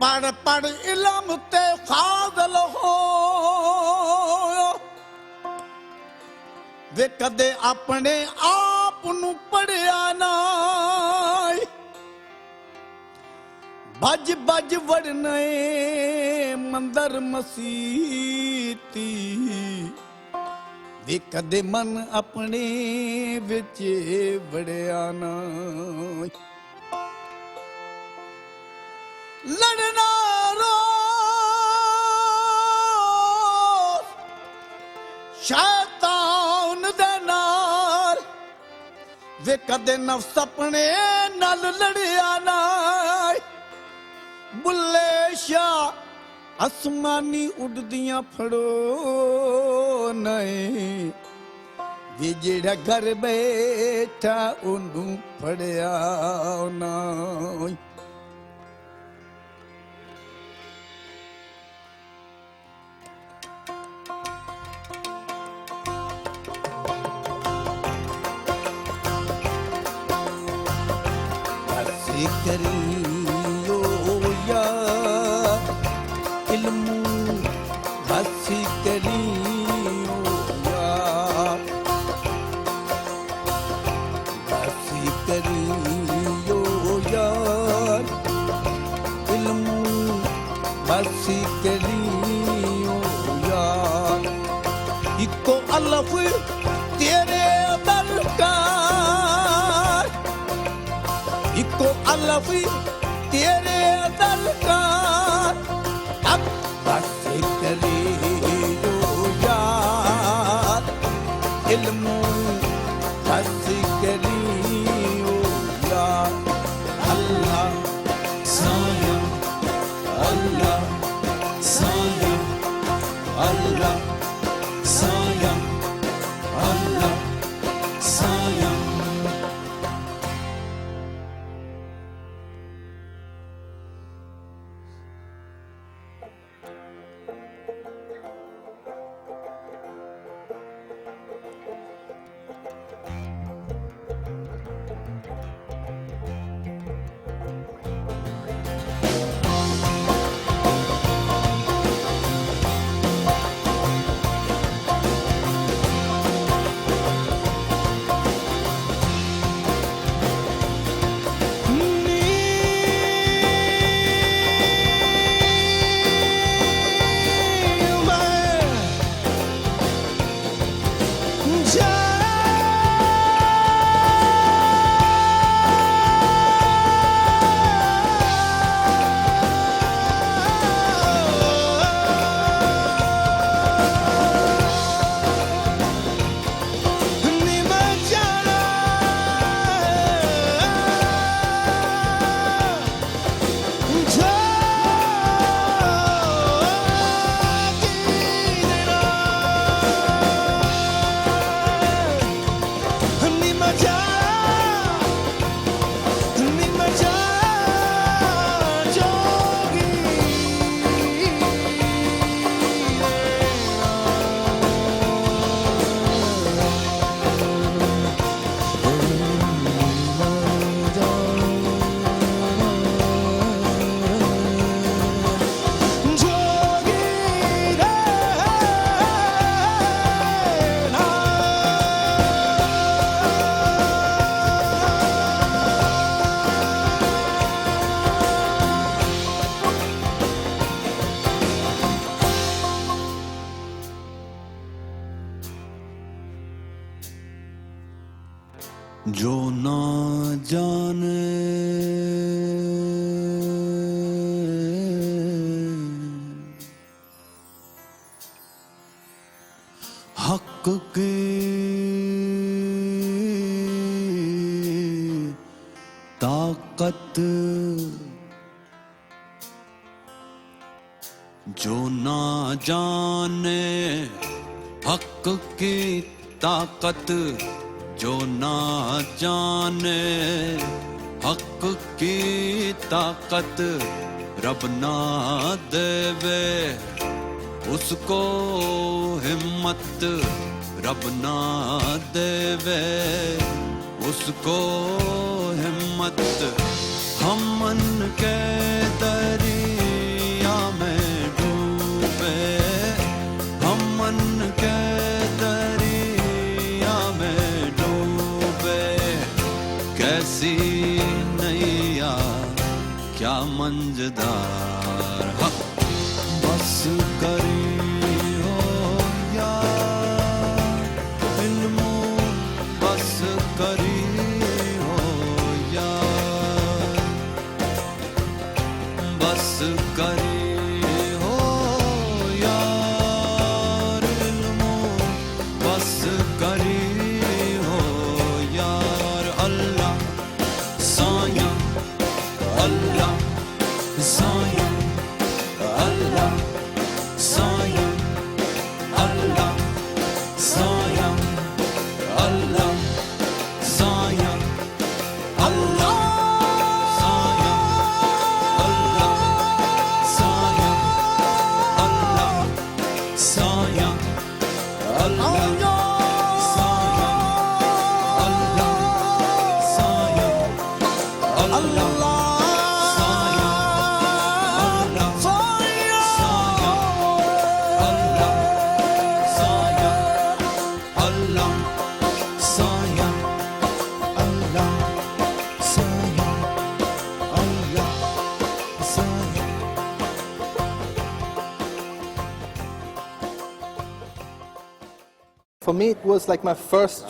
पढ़ पढ़ इलम ते फाज़ल हो वे कदे अपने आप नू पढ़िया ना भज भज वड़ने मंदर मसीती वे कदे मन अपने विच वड़िया ना लड़ना रोज शैतान दे नाल वे कदे नफ्स अपने नाल लड़िया ना बुल्ले शाह आसमानी उड़दियां फड़ो नहीं वे जेड़ा घर बैठा उन्नू फड़िया ना करियो या इल्मू हसी करियो या हसी करियो या इल्मू हसी करियो या इको अलफ तेरे दरकार इको अलफ तेरे दरकार अब बस करियो यार इल्मू बस करियो यार अल्लाह साया अल्लाह साया अल्लाह साया अल्लाह साया जो ना जाने हक की ताकत, जो ना जाने हक की ताकत जो ना जाने, हक की ताकत रब ना देवे, उसको हिम्मत रब ना देवे, उसको हिम्मत। हम मन के दरिया में डूबे, हम मन के दरिया में डूबे, कैसी नैया क्या मंजदार। हक बस करी हो यार, इल्मो बस करी हो यार, बस करी हो यार, इल्मो बस करी हो यार। अल्लाह साया, अल्लाह साया, अल्लाह साया, अल्लाह साया, अल्लाह साया, अल्लाह साया, अल्लाह साया, अल्लाह साया, अल्लाह साया, अल्लाह साया, अल्लाह For me, it was like my first